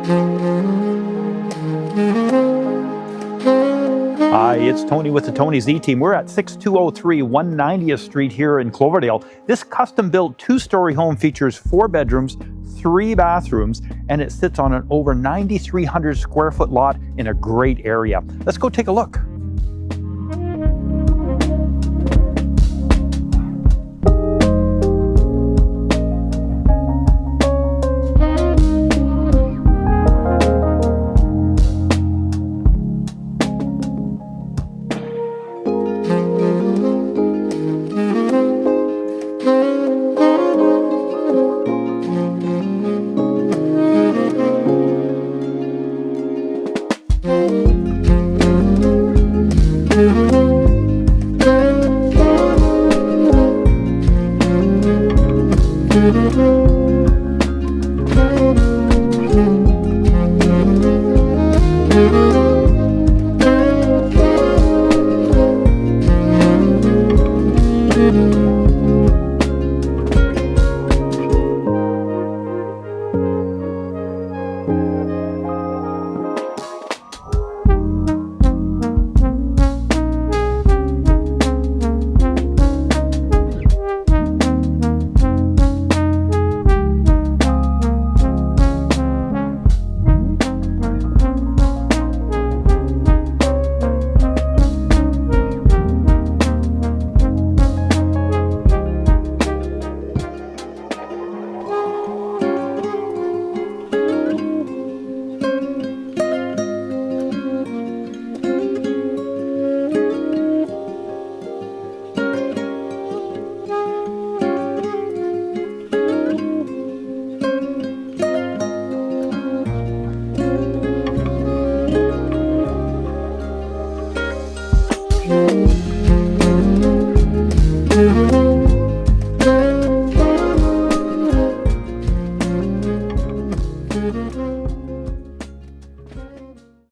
Hi, it's Tony with the Tony Z Team. We're at 6203 190th Street here in Cloverdale. This custom-built two-story home features 4 bedrooms, 3 bathrooms, and it sits on an over 9,300 square foot lot in a great area. Let's go take a look.